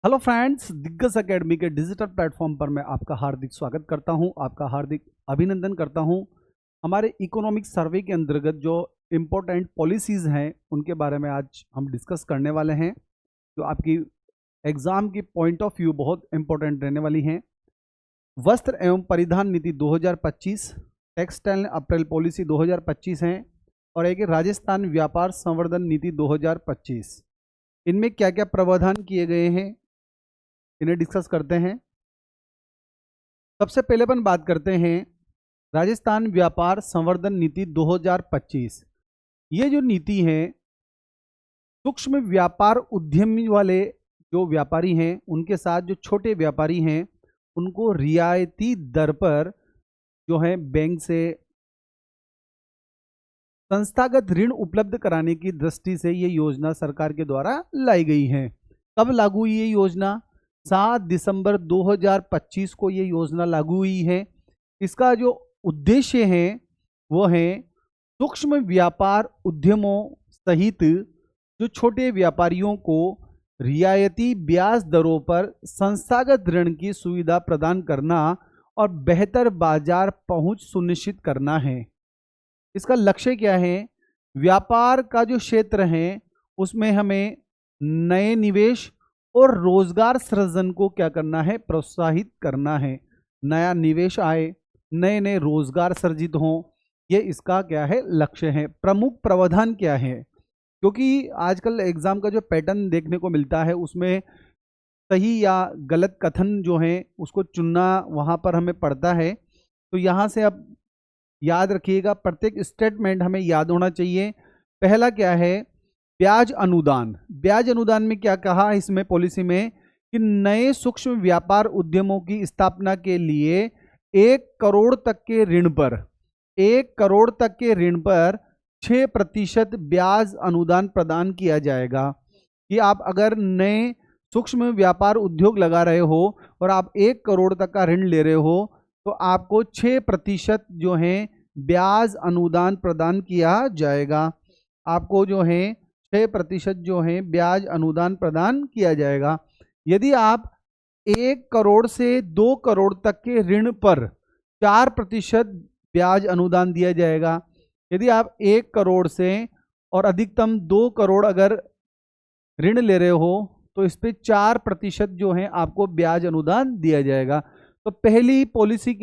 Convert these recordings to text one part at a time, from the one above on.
Hello friends, दिग्गज academy के digital platform पर मैं आपका हार्दिक स्वागत करता हूं, आपका हार्दिक अभिनंदन करता हूं। हमारे इकोनॉमिक सर्वे के अंतर्गत जो इम्पोर्टेंट पॉलिसीज़ हैं उनके बारे में आज हम डिस्कस करने वाले हैं, जो आपकी एग्ज़ाम की पॉइंट ऑफ व्यू बहुत इम्पोर्टेंट रहने वाली हैं। वस्त्र एवं परिधान नीति 2025, टेक्सटाइल अप्रैल पॉलिसी 2025 हैं और एक राजस्थान व्यापार संवर्धन नीति 2025। इनमें क्या क्या प्रावधान किए गए हैं इन्हें डिस्कस करते हैं। सबसे पहले अपन बात करते हैं राजस्थान व्यापार संवर्धन नीति 2025। ये जो नीति है, सूक्ष्म व्यापार उद्यमी वाले जो व्यापारी हैं उनके साथ जो छोटे व्यापारी हैं उनको रियायती दर पर जो है बैंक से संस्थागत ऋण उपलब्ध कराने की दृष्टि से ये योजना सरकार के द्वारा लाई गई है। कब लागू हुई ये योजना? 7 दिसंबर 2025 को ये योजना लागू हुई है। इसका जो उद्देश्य है वो है सूक्ष्म व्यापार उद्यमों सहित जो छोटे व्यापारियों को रियायती ब्याज दरों पर संस्थागत ऋण की सुविधा प्रदान करना और बेहतर बाजार पहुंच सुनिश्चित करना है। इसका लक्ष्य क्या है? व्यापार का जो क्षेत्र है उसमें हमें नए निवेश और रोजगार सृजन को क्या करना है? प्रोत्साहित करना है। नया निवेश आए, नए नए रोजगार सृजित हों, ये इसका क्या है? लक्ष्य है। प्रमुख प्रावधान क्या है? क्योंकि आजकल एग्जाम का जो पैटर्न देखने को मिलता है उसमें सही या गलत कथन जो है उसको चुनना वहाँ पर हमें पड़ता है। तो यहाँ से अब याद रखिएगा, प्रत्येक स्टेटमेंट हमें याद होना चाहिए। पहला क्या है? ब्याज अनुदान। ब्याज अनुदान में क्या कहा इसमें पॉलिसी में कि नए सूक्ष्म व्यापार उद्यमों की स्थापना के लिए 1 करोड़ तक के ऋण पर 1 करोड़ तक के ऋण पर 6% ब्याज अनुदान प्रदान किया जाएगा। कि आप अगर नए सूक्ष्म व्यापार उद्योग लगा रहे हो और आप 1 करोड़ तक का ऋण ले रहे हो तो आपको 6% जो है ब्याज अनुदान प्रदान किया जाएगा। आपको जो है 6% जो है ब्याज अनुदान प्रदान किया जाएगा। यदि आप 1 करोड़ से 2 करोड़ तक के ऋण पर 4% ब्याज अनुदान दिया जाएगा। यदि आप 1 करोड़ से और अधिकतम 2 करोड़ अगर ऋण ले रहे हो तो इस पे 4% जो है आपको ब्याज अनुदान दिया जाएगा। तो पहली पॉलिसी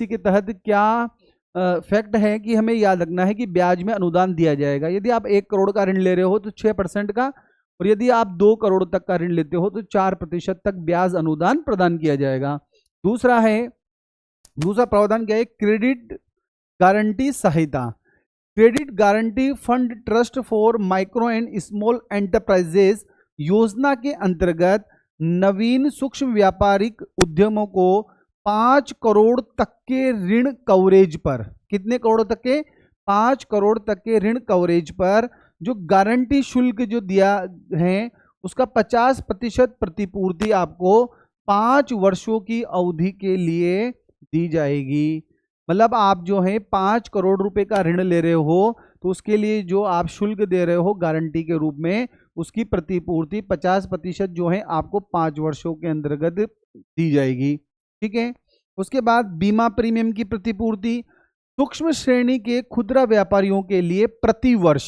के तहत क्या फैक्ट है कि हमें याद रखना है कि ब्याज में अनुदान दिया जाएगा। यदि आप 1 करोड़ का ऋण ले रहे हो तो 6% का, और यदि आप 2 करोड़ तक का ऋण लेते हो तो 4% तक ब्याज अनुदान प्रदान किया जाएगा। दूसरा प्रावधान क्या है? क्रेडिट गारंटी सहायता। Credit guarantee fund trust for micro and small enterprises योजना के अंतर्गत नवीन सूक्ष्म व्यापारिक उद्यमों को 5 करोड़ तक के ऋण कवरेज पर, कितने करोड़ तक के? 5 करोड़ तक के ऋण कवरेज पर जो गारंटी शुल्क जो दिया है उसका 50% प्रतिपूर्ति आपको 5 वर्षों की अवधि के लिए दी जाएगी। मतलब आप जो है 5 करोड़ रुपए का ऋण ले रहे हो तो उसके लिए जो आप शुल्क दे रहे हो गारंटी के रूप में, उसकी प्रतिपूर्ति 50% जो है आपको 5 वर्षों के अंतर्गत दी जाएगी। ठीक है। उसके बाद बीमा प्रीमियम की प्रतिपूर्ति सूक्ष्म श्रेणी के खुदरा व्यापारियों के लिए प्रति वर्ष,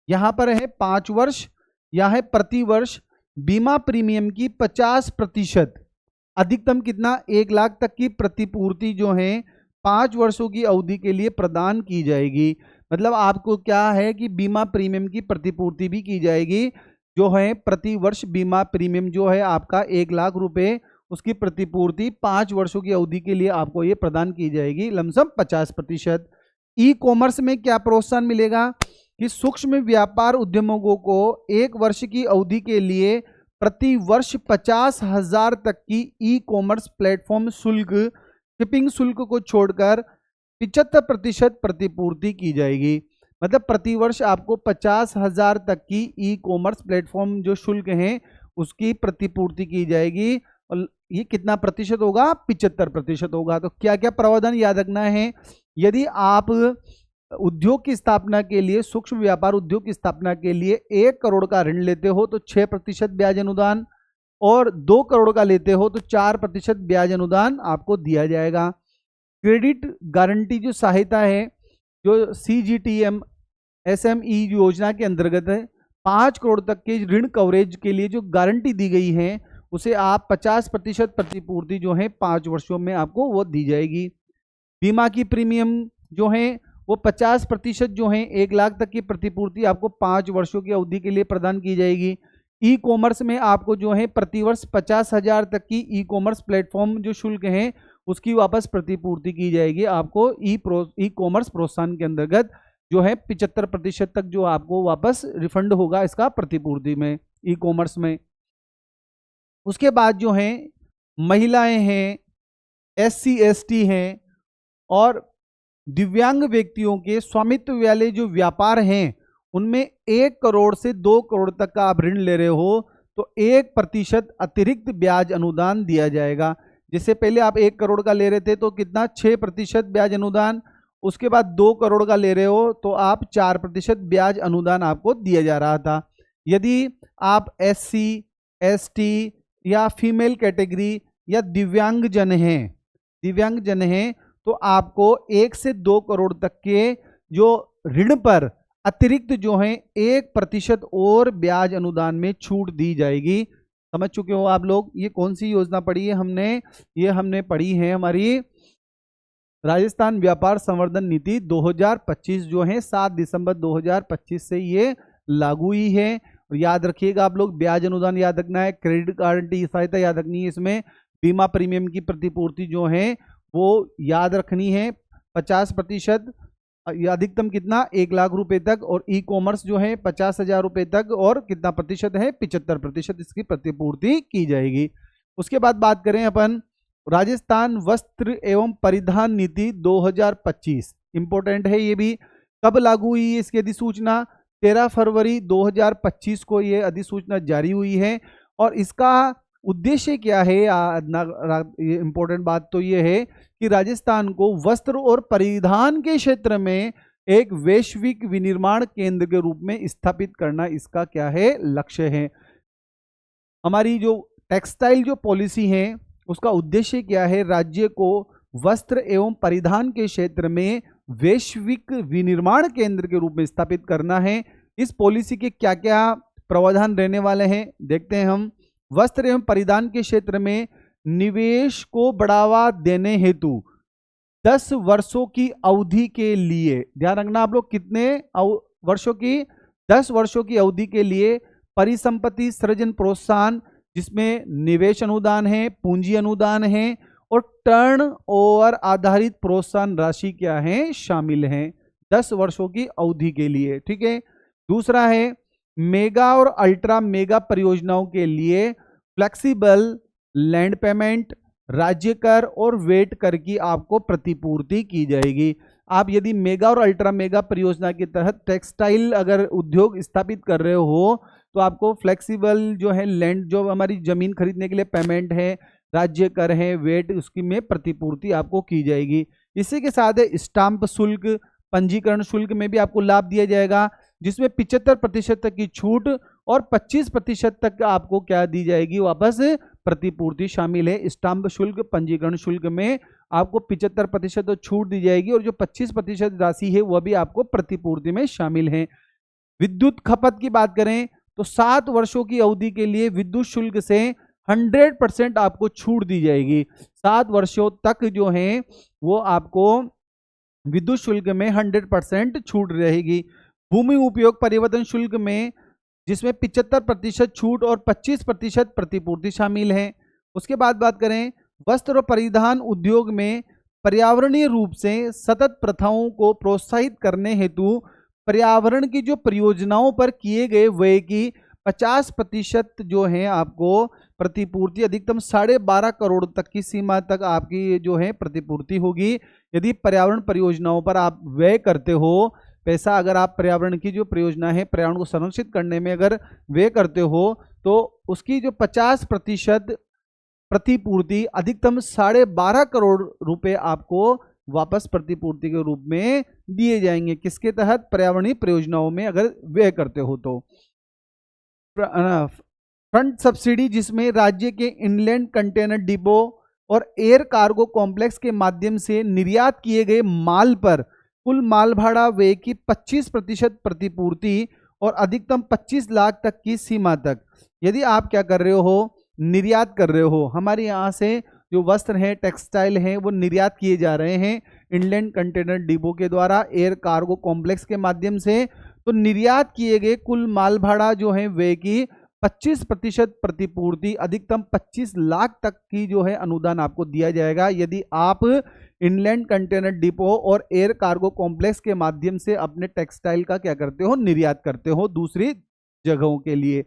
यहां पर है 5 वर्ष, यह है प्रति वर्ष बीमा प्रीमियम की 50%, अधिकतम कितना? 1 लाख तक की प्रतिपूर्ति जो है 5 वर्षों की अवधि के लिए प्रदान की जाएगी। मतलब आपको क्या है कि बीमा प्रीमियम की प्रतिपूर्ति भी की जाएगी, जो है प्रति वर्ष बीमा प्रीमियम जो है आपका 1 लाख रुपए, उसकी प्रतिपूर्ति 5 वर्षों की अवधि के लिए आपको ये प्रदान की जाएगी, लमसम 50%। ई कॉमर्स में क्या प्रोत्साहन मिलेगा कि सूक्ष्म व्यापार उद्यमों को 1 वर्ष की अवधि के लिए प्रति वर्ष 50,000 तक की ई कॉमर्स प्लेटफॉर्म शुल्क, शिपिंग शुल्क को छोड़कर 75% प्रतिपूर्ति की जाएगी। मतलब प्रतिवर्ष आपको 50,000 तक की ई कॉमर्स प्लेटफॉर्म जो शुल्क हैं उसकी प्रतिपूर्ति की जाएगी। और ये कितना प्रतिशत होगा? 75% होगा। तो क्या क्या प्रावधान याद रखना है? यदि आप उद्योग की स्थापना के लिए, सूक्ष्म व्यापार उद्योग की स्थापना के लिए 1 करोड़ का ऋण लेते हो तो 6% ब्याज अनुदान, और 2 करोड़ का लेते हो तो 4% ब्याज अनुदान आपको दिया जाएगा। क्रेडिट गारंटी जो सहायता है, जो CGTM SME योजना के अंतर्गत है, 5 करोड़ तक के ऋण कवरेज के लिए जो गारंटी दी गई है उसे आप 50% प्रतिपूर्ति जो है 5 वर्षों में आपको वो दी जाएगी। बीमा की प्रीमियम जो है वो 50% जो है 1 लाख तक की प्रतिपूर्ति आपको 5 वर्षों की अवधि के लिए प्रदान की जाएगी। ई कॉमर्स में आपको जो है प्रतिवर्ष 50,000 तक की ई कॉमर्स प्लेटफॉर्म जो शुल्क है उसकी वापस प्रतिपूर्ति की जाएगी आपको। ई कॉमर्स प्रोत्साहन के अंतर्गत जो है 75% तक जो आपको वापस रिफंड होगा इसका प्रतिपूर्ति में, ई कॉमर्स में। उसके बाद जो है महिलाएं हैं, SC ST हैं और दिव्यांग व्यक्तियों के स्वामित्व वाले जो व्यापार हैं उनमें 1 करोड़ से 2 करोड़ तक का आप ऋण ले रहे हो तो 1% अतिरिक्त ब्याज अनुदान दिया जाएगा। जैसे पहले आप 1 करोड़ का ले रहे थे तो कितना 6% ब्याज अनुदान, उसके बाद 2 करोड़ का ले रहे हो तो आप 4% ब्याज अनुदान आपको दिया जा रहा था। यदि आप SC ST या फीमेल कैटेगरी या दिव्यांगजन हैं तो आपको 1 से 2 करोड़ तक के जो ऋण पर अतिरिक्त जो है 1% और ब्याज अनुदान में छूट दी जाएगी। समझ चुके हो आप लोग। ये कौन सी योजना पढ़ी है हमने? ये हमने पढ़ी है हमारी राजस्थान व्यापार संवर्धन नीति 2025 जो है 7 दिसंबर 2025 से ये लागू हुई है। और याद रखिएगा आप लोग, ब्याज अनुदान याद रखना है, क्रेडिट गारंटी सहायता याद रखनी है, इसमें बीमा प्रीमियम की प्रतिपूर्ति जो है वो याद रखनी है 50%, अधिकतम कितना 1 लाख रुपए तक, और ई कॉमर्स जो है 50,000 रुपए तक, और कितना प्रतिशत है 75% इसकी प्रतिपूर्ति की जाएगी। उसके बाद बात करें अपन राजस्थान वस्त्र एवं परिधान नीति 2025, इंपॉर्टेंट है ये भी। कब लागू हुई इसकी अधिसूचना? 13 फरवरी 2025 को ये अधिसूचना जारी हुई है। और इसका उद्देश्य क्या है? इंपॉर्टेंट बात तो ये है कि राजस्थान को वस्त्र और परिधान के क्षेत्र में एक वैश्विक विनिर्माण केंद्र के रूप में स्थापित करना इसका क्या है? लक्ष्य है। हमारी जो टेक्सटाइल जो पॉलिसी है उसका उद्देश्य क्या है? राज्य को वस्त्र एवं परिधान के क्षेत्र में वैश्विक विनिर्माण केंद्र के रूप में स्थापित करना है। इस पॉलिसी के क्या क्या प्रावधान रहने वाले हैं देखते हैं हम। वस्त्र एवं परिधान के क्षेत्र में निवेश को बढ़ावा देने हेतु 10 वर्षों की अवधि के लिए, ध्यान रखना आप लोग, कितने वर्षों की? 10 वर्षों की अवधि के लिए परिसंपत्ति सृजन प्रोत्साहन, जिसमें निवेश अनुदान है, पूंजी अनुदान है और टर्न ओवर आधारित प्रोत्साहन राशि क्या है? शामिल हैं 10 वर्षों की अवधि के लिए। ठीक है। दूसरा है मेगा और अल्ट्रा मेगा परियोजनाओं के लिए फ्लेक्सिबल लैंड पेमेंट, राज्य कर और वेट कर की आपको प्रतिपूर्ति की जाएगी। आप यदि मेगा और अल्ट्रा मेगा परियोजना के तहत टेक्सटाइल अगर उद्योग स्थापित कर रहे हो तो आपको फ्लेक्सिबल जो है लैंड, जो हमारी जमीन खरीदने के लिए पेमेंट है, राज्य कर है, वेट, उसकी में प्रतिपूर्ति आपको की जाएगी। इसी के साथ है स्टाम्प शुल्क, पंजीकरण शुल्क में भी आपको लाभ दिया जाएगा, जिसमें 75% तक की छूट और 25% तक आपको क्या दी जाएगी? वापस प्रतिपूर्ति शामिल है। स्टाम्प शुल्क, पंजीकरण शुल्क में आपको 75% छूट दी जाएगी और जो 25% राशि है वह भी आपको प्रतिपूर्ति में शामिल है। विद्युत खपत की बात करें तो 7 वर्षों की अवधि के लिए विद्युत शुल्क से 100% आपको छूट दी जाएगी। 7 वर्षों तक जो है वो आपको विद्युत शुल्क में 100% छूट रहेगी। भूमि उपयोग परिवर्तन शुल्क में जिसमें 75% छूट और 25% प्रतिपूर्ति शामिल है। उसके बाद बात करें वस्त्र और परिधान उद्योग में पर्यावरणीय रूप से सतत प्रथाओं को प्रोत्साहित करने हेतु पर्यावरण की जो परियोजनाओं पर किए गए व्यय की 50% जो है आपको प्रतिपूर्ति, अधिकतम 12.5 करोड़ तक की सीमा तक आपकी जो है प्रतिपूर्ति होगी। यदि पर्यावरण परियोजनाओं पर आप व्यय करते हो पैसा, अगर आप पर्यावरण की जो परियोजना है, पर्यावरण को संरक्षित करने में अगर व्यय करते हो तो उसकी जो 50% प्रतिपूर्ति, अधिकतम 12.5 करोड़ रुपए आपको वापस प्रतिपूर्ति के रूप में दिए जाएंगे। किसके तहत? पर्यावरणीय परियोजनाओं में अगर व्यय करते हो तो। फ्रंट सब्सिडी जिसमें राज्य के इनलैंड कंटेनर डिपो और एयर कार्गो कॉम्प्लेक्स के माध्यम से निर्यात किए गए माल पर कुल माल भाड़ा व्यय की 25% प्रतिपूर्ति और अधिकतम 25 लाख तक की सीमा तक। यदि आप क्या कर रहे हो, निर्यात कर रहे हो, हमारे यहाँ से जो वस्त्र हैं, टेक्सटाइल हैं, वो निर्यात किए जा रहे हैं इनलैंड कंटेनर डिपो के द्वारा, एयर कार्गो कॉम्प्लेक्स के माध्यम से, तो निर्यात किए गए कुल माल भाड़ा जो है व्यय की 25% प्रतिपूर्ति, अधिकतम 25 लाख तक की जो है अनुदान आपको दिया जाएगा यदि आप इनलैंड कंटेनर डिपो और एयर कार्गो कॉम्प्लेक्स के माध्यम से अपने टेक्सटाइल का क्या करते हो, निर्यात करते हो दूसरी जगहों के लिए।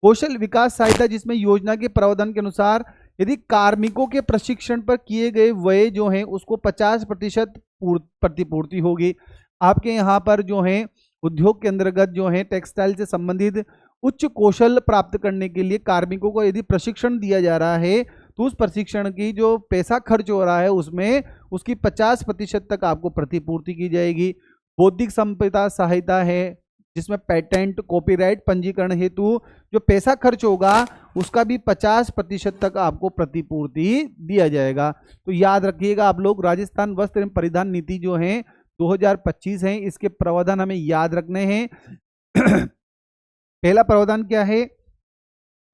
कौशल विकास सहायता जिसमें योजना के प्रावधान के अनुसार यदि कार्मिकों के प्रशिक्षण पर किए गए व्यय जो हैं उसको 50% प्रतिपूर्ति होगी। आपके यहाँ पर जो है उद्योग के अंतर्गत जो है टेक्सटाइल से संबंधित उच्च कौशल प्राप्त करने के लिए कार्मिकों को यदि प्रशिक्षण दिया जा रहा है तो उस प्रशिक्षण की जो पैसा खर्च हो रहा है उसमें उसकी 50% तक आपको प्रतिपूर्ति की जाएगी। बौद्धिक संपदा सहायता है जिसमें पेटेंट, कॉपीराइट पंजीकरण हेतु जो पैसा खर्च होगा उसका भी 50% तक आपको प्रतिपूर्ति दिया जाएगा। तो याद रखिएगा आप लोग, राजस्थान वस्त्र एवं परिधान नीति जो है 2025 है, इसके प्रावधान हमें याद रखने हैं। पहला प्रावधान क्या है,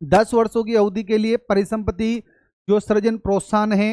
10 वर्षों की अवधि के लिए परिसंपत्ति जो सृजन प्रोत्साहन है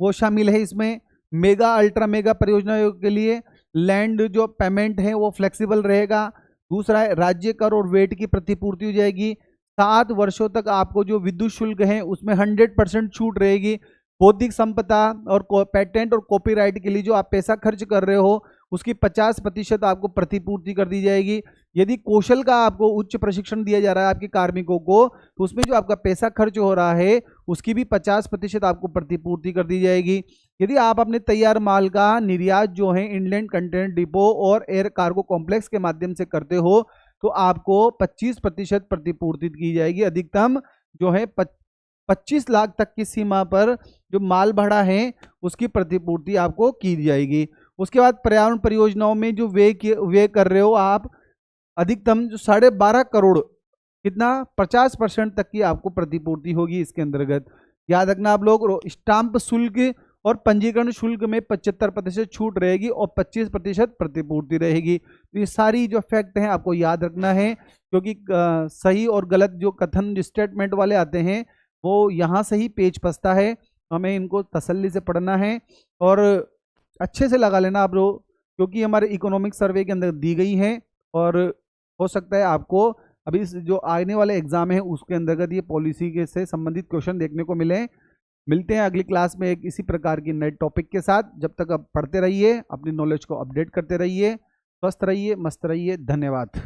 वो शामिल है इसमें। मेगा अल्ट्रा मेगा परियोजनाओं के लिए लैंड जो पेमेंट है वो फ्लेक्सिबल रहेगा। दूसरा है राज्य कर और वेट की प्रतिपूर्ति हो जाएगी। 7 वर्षों तक आपको जो विद्युत शुल्क है उसमें 100% छूट रहेगी। बौद्धिक संपदा और पेटेंट और कॉपीराइट के लिए जो आप पैसा खर्च कर रहे हो उसकी 50% आपको प्रतिपूर्ति कर दी जाएगी। यदि कौशल का आपको उच्च प्रशिक्षण दिया जा रहा है आपके कार्मिकों को तो उसमें जो आपका पैसा खर्च हो रहा है उसकी भी 50% आपको प्रतिपूर्ति कर दी जाएगी। यदि आप अपने तैयार माल का निर्यात जो है इनलैंड कंटेनर डिपो और एयर कार्गो कॉम्प्लेक्स के माध्यम से करते हो तो आपको 25% प्रतिपूर्ति की जाएगी। अधिकतम जो है 25 लाख तक की सीमा पर जो माल भाड़ा है उसकी प्रतिपूर्ति आपको की जाएगी। उसके बाद पर्यावरण परियोजनाओं में जो व्यय कर रहे हो आप, अधिकतम जो 12.5 करोड़ कितना 50% तक की आपको प्रतिपूर्ति होगी इसके अंतर्गत। याद रखना आप लोग, स्टाम्प शुल्क और पंजीकरण शुल्क में 75% छूट रहेगी और 25% प्रतिपूर्ति रहेगी। तो ये सारी जो फैक्ट हैं आपको याद रखना है, क्योंकि सही और गलत जो कथन स्टेटमेंट वाले आते हैं वो यहाँ से ही पेच फंसता है। हमें इनको तसल्ली से पढ़ना है और अच्छे से लगा लेना आप लोग, क्योंकि हमारे इकोनॉमिक सर्वे के अंदर दी गई है और हो सकता है आपको अभी जो आने वाले एग्जाम है उसके अंतर्गत ये पॉलिसी के से संबंधित क्वेश्चन देखने को मिले। मिलते हैं अगली क्लास में एक इसी प्रकार की नए टॉपिक के साथ। जब तक आप पढ़ते रहिए, अपनी नॉलेज को अपडेट करते रहिए, स्वस्थ रहिए, मस्त रहिए। धन्यवाद।